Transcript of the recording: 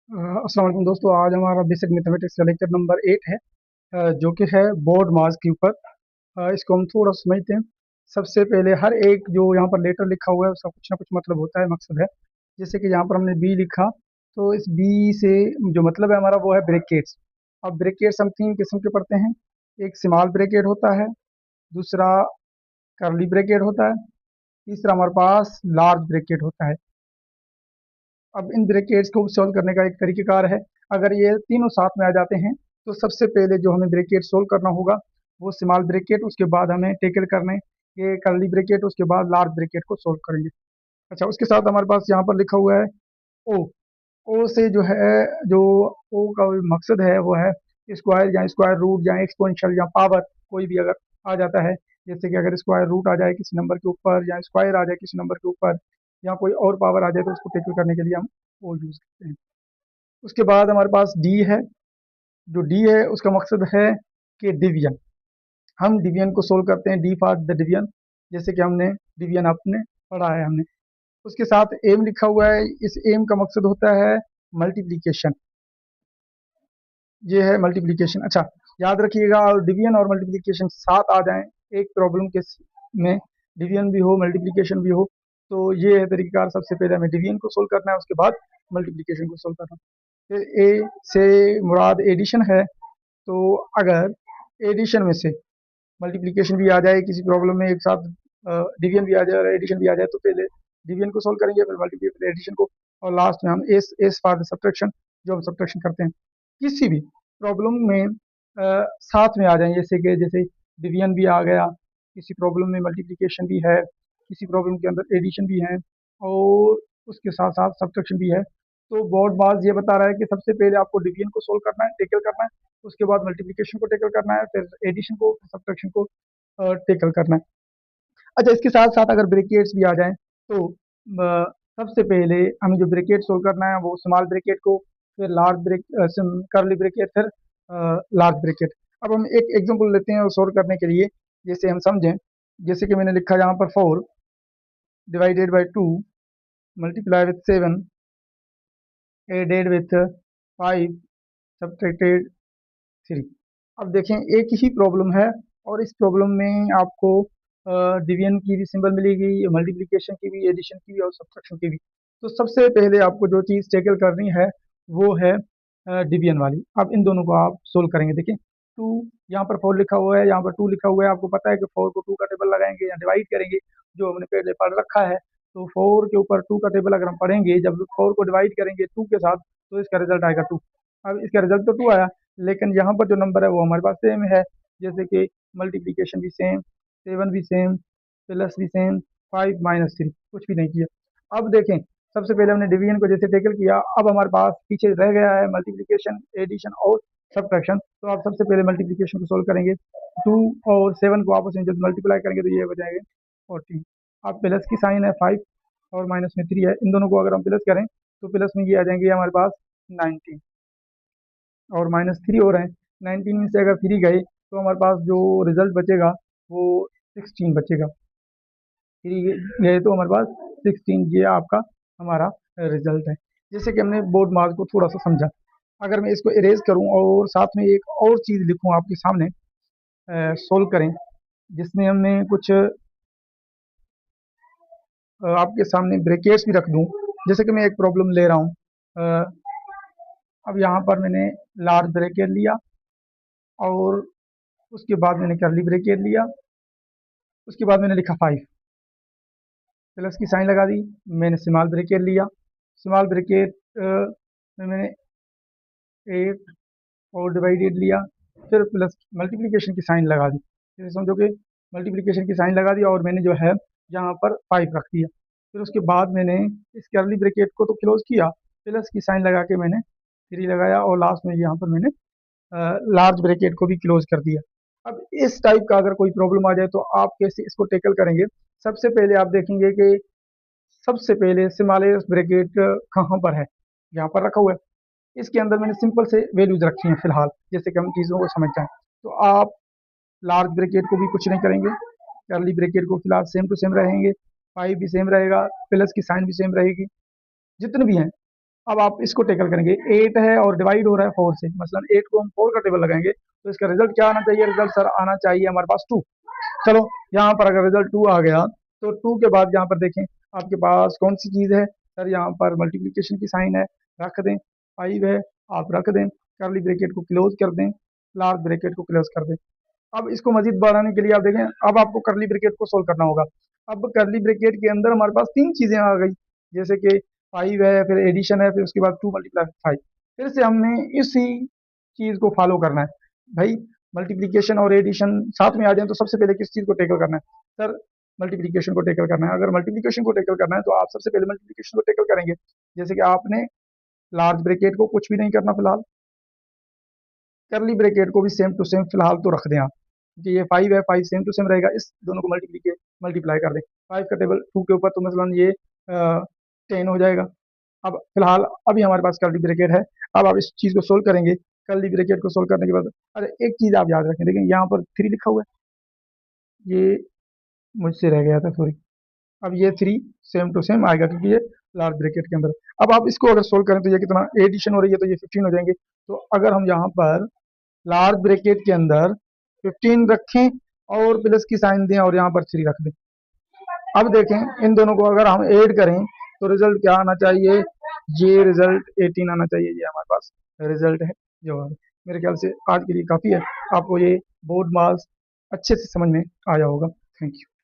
अस्सलाम वालेकुम दोस्तों। आज हमारा बेसिक मैथमेटिक्स का लेक्चर नंबर 8 है, जो कि है बोर्ड मास के ऊपर। इसको हम थोड़ा समझते हैं। सबसे पहले हर एक जो यहाँ पर लेटर लिखा हुआ है उसका कुछ ना कुछ मतलब होता है, मकसद है। जैसे कि यहाँ पर हमने बी लिखा, तो इस बी से जो मतलब है हमारा वो है ब्रैकेट्स। अब ब्रैकेट्स हम तीन किस्म के पढ़ते हैं। एक स्मॉल ब्रैकेट होता है, दूसरा कर्ली ब्रैकेट होता है, तीसरा हमारे पास लार्ज ब्रैकेट होता है। अब इन ब्रैकेट्स को सॉल्व करने का एक तरीक़ेकार है। अगर ये तीनों साथ में आ जाते हैं तो सबसे पहले जो हमें ब्रैकेट सॉल्व करना होगा वो स्मॉल ब्रैकेट, उसके बाद हमें टैकल करने ये कर्ली ब्रैकेट, उसके बाद लार्ज ब्रैकेट को सॉल्व करेंगे। अच्छा, उसके साथ हमारे पास यहाँ पर लिखा हुआ है ओ। ओ से जो है, जो ओ का मकसद है वो है स्क्वायर या स्क्वायर रूट या एक्सपोनेंशियल या पावर, कोई भी अगर आ जाता है। जैसे कि अगर स्क्वायर रूट आ जाए किसी नंबर के ऊपर या स्क्वायर आ जाए किसी नंबर के ऊपर या कोई और पावर आ जाए तो उसको टैकल करने के लिए हम ओ यूज़ करते हैं। उसके बाद हमारे पास डी है। जो डी है उसका मकसद है कि डिवीजन। हम डिवीजन को सोल्व करते हैं, डी फॉर द डिवीजन। जैसे कि हमने डिवीजन आपने पढ़ा है हमने। उसके साथ एम लिखा हुआ है। इस एम का मकसद होता है मल्टीप्लिकेशन। ये है मल्टीप्लिकेशन। अच्छा, याद रखिएगा, और डिवीजन और मल्टीप्लिकेशन साथ आ जाएं एक प्रॉब्लम के में, डिवीजन भी हो मल्टीप्लिकेशन भी हो, तो ये है तरीकेकार। सबसे पहले हमें डिवीजन को सोल्व करना है, उसके बाद मल्टीप्लिकेशन को सोल्व करना है। फिर ए से मुराद एडिशन है, तो अगर एडिशन में से मल्टीप्लिकेशन भी आ जाए किसी प्रॉब्लम में एक साथ, डिवीजन भी आ जाए और एडिशन भी आ जाए, तो पहले डिवीजन को सोल्व करेंगे, फिर मल्टीप्लिकेशन, फिर एडिशन को, और लास्ट में हम S S for the subtraction, जो हम सब्ट्रैक्शन करते हैं किसी भी प्रॉब्लम में साथ में आ जाए। जैसे डिवीजन भी आ गया, किसी प्रॉब्लम में मल्टीप्लिकेशन भी है, किसी प्रॉब्लम के अंदर एडिशन भी है, और उसके साथ साथ सब्ट्रैक्शन भी है। तो बोर्ड बाज ये बता रहा है कि सबसे पहले आपको डिवीजन को सोल्व करना है, टेकल करना है, उसके बाद मल्टीप्लिकेशन को टेकल करना है, फिर एडिशन को, सब्ट्रैक्शन को टेकल करना है। अच्छा, इसके साथ साथ अगर ब्रैकेट्स भी आ जाएं तो सबसे पहले हमें जो ब्रैकेट सोल्व करना है वो स्मॉल ब्रैकेट को, फिर लार्ज ब्रेक, कर्ली ब्रैकेट, फिर लार्ज ब्रैकेट। अब हम एक एग्जांपल लेते हैं सोल्व करने के लिए, जैसे हम समझें। जैसे कि मैंने लिखा यहाँ पर 4 divided by 2 multiply with 7 added with 5 subtracted 3। अब देखें, एक ही प्रॉब्लम है और इस प्रॉब्लम में आपको डिवीजन की भी सिंबल मिलेगी, मल्टीप्लिकेशन की भी, एडिशन की भी और सब्ट्रैक्शन की भी। तो सबसे पहले आपको जो चीज़ टैकल करनी है वो है डिवीजन वाली। अब इन दोनों को आप सोल्व करेंगे। देखिए, 2 यहाँ पर 4 लिखा हुआ है, यहाँ पर 2 लिखा हुआ है। आपको पता है कि 4 को 2 का टेबल लगाएंगे या डिवाइड करेंगे, जो हमने पहले पढ़ रखा है। तो 4 के ऊपर 2 का टेबल अगर हम पढ़ेंगे, जब 4 को डिवाइड करेंगे 2 के साथ, तो इसका रिजल्ट आएगा 2। अब इसका रिजल्ट तो 2 आया, लेकिन यहाँ पर जो नंबर है वो हमारे पास सेम है। जैसे कि मल्टीप्लिकेशन भी सेम, 7 भी सेम, प्लस भी सेम, 5 माइनस 3, कुछ भी नहीं किया। अब देखें, सबसे पहले हमने डिवीजन को जैसे टेकल किया, अब हमारे पास पीछे रह गया है मल्टीप्लिकेशन, एडिशन और सब्ट्रैक्शन। तो आप सबसे पहले मल्टीप्लिकेशन को सोल्व करेंगे। 2 और 7 को आपस में जब मल्टीप्लाई करेंगे तो ये हो जाएगा 14। अब प्लस की साइन है 5 और माइनस में 3 है, इन दोनों को अगर हम प्लस करें तो प्लस में ये आ जाएंगे हमारे पास 19 और माइनस 3 हो रहे हैं। 19 में से अगर 3 गए तो हमारे पास जो रिजल्ट बचेगा वो 16 बचेगा। 3 गए तो हमारे पास 16, ये आपका हमारा रिजल्ट है। जैसे कि हमने बोर्ड मार्क को थोड़ा सा समझा। अगर मैं इसको इरेज करूं और साथ में एक और चीज़ लिखूं आपके सामने, सोल्व करें, जिसमें हमने कुछ आपके सामने ब्रैकेट्स भी रख दूं। जैसे कि मैं एक प्रॉब्लम ले रहा हूं। अब यहाँ पर मैंने लार्ज ब्रैकेट लिया और उसके बाद मैंने कर्ली ब्रैकेट लिया, उसके बाद मैंने लिखा 5, प्लस की साइन लगा दी। मैंने स्मॉल ब्रैकेट लिया, स्मॉल ब्रैकेट में मैंने 8 और डिवाइडेड लिया, फिर प्लस मल्टीप्लिकेशन की साइन लगा दी। जैसे समझो कि मल्टीप्लिकेशन की साइन लगा दी और मैंने जो है यहाँ पर 5 रख दिया। फिर उसके बाद मैंने इस कर्ली ब्रैकेट को तो क्लोज किया, प्लस की साइन लगा के मैंने 3 लगाया, और लास्ट में यहाँ पर मैंने लार्ज ब्रैकेट को भी क्लोज कर दिया। अब इस टाइप का अगर कोई प्रॉब्लम आ जाए तो आप कैसे इसको टैकल करेंगे। सबसे पहले आप देखेंगे कि सबसे पहले स्मॉलेस्ट ब्रैकेट कहाँ पर है, यहाँ पर रखा हुआ है। इसके अंदर मैंने सिंपल से वैल्यूज रखी हैं फिलहाल, जैसे कि हम चीज़ों को समझ जाएं। तो आप लार्ज ब्रैकेट को भी कुछ नहीं करेंगे, कर्ली ब्रैकेट को फिलहाल सेम टू सेम रहेंगे, 5 भी सेम रहेगा, प्लस की साइन भी सेम रहेगी, जितने भी हैं अब आप इसको टेकल करेंगे, 8 है और डिवाइड हो रहा है 4 से, मसलन 8 को हम 4 का टेबल लगाएंगे तो इसका रिजल्ट क्या आना चाहिए? रिजल्ट सर आना चाहिए हमारे पास 2। चलो यहाँ पर अगर रिजल्ट 2 आ गया तो 2 के बाद यहाँ पर देखें आपके पास कौन सी चीज़ है? सर यहाँ पर मल्टीप्लिकेशन की साइन है, रख दें। 5 है, आप रख दें, करली ब्रेकेट को क्लोज कर दें, लार्ज ब्रेकेट को क्लोज कर दें। अब इसको मजीद बढ़ाने के लिए आप देखें, अब आपको करली ब्रेकेट को सोल्व करना होगा। अब करली ब्रेकेट के अंदर हमारे पास 3 चीज़ें आ गई, जैसे कि 5 है, फिर एडिशन है, फिर उसके बाद 2 मल्टीप्लाई 5। फिर से हमने इसी चीज़ को फॉलो करना है। भाई मल्टीप्लिकेशन और एडिशन साथ में आ जाए तो सबसे पहले किस चीज़ को टैकल करना है? सर मल्टीप्लिकेशन को टैकल करना है। अगर मल्टीप्लिकेशन को टैकल करना है तो आप सबसे पहले मल्टीप्लिकेशन को टैकल करेंगे। जैसे कि आपने लार्ज ब्रेकेट को कुछ भी नहीं करना फिलहाल, करली ब्रेकेट को भी सेम टू सेम फिलहाल तो रख दें आप, कि ये 5 है, 5 सेम टू सेम रहेगा, इस दोनों को मल्टीप्लाई कर दें। 5 का टेबल 2 के ऊपर तो मसलन ये 10 हो जाएगा। अब फिलहाल अभी हमारे पास कर्ली ब्रेकेट है। अब आप इस चीज़ को सोल्व करेंगे। कर्ली ब्रेकेट को सोल्व करने के बाद अरे एक चीज़ आप याद रखें, देखिए यहाँ पर 3 लिखा हुआ है, ये मुझसे रह गया था, सॉरी। अब ये 3 सेम टू सेम आएगा क्योंकि ये लार्ज ब्रैकेट के अंदर है। अब आप इसको अगर सोल्व करें तो ये कितना एडिशन हो रही है तो ये 15 हो जाएंगे। तो अगर हम यहाँ पर लार्ज ब्रैकेट के अंदर 15 रखें और प्लस की साइन दें और यहाँ पर 3 रख दें, अब देखें इन दोनों को अगर हम ऐड करें तो रिजल्ट क्या आना चाहिए? ये रिजल्ट 18 आना चाहिए। ये हमारे पास रिजल्ट है जवाब। मेरे ख्याल से आज के लिए काफ़ी है। आपको ये बोर्ड मार्क्स अच्छे से समझ में आया होगा। Thank you.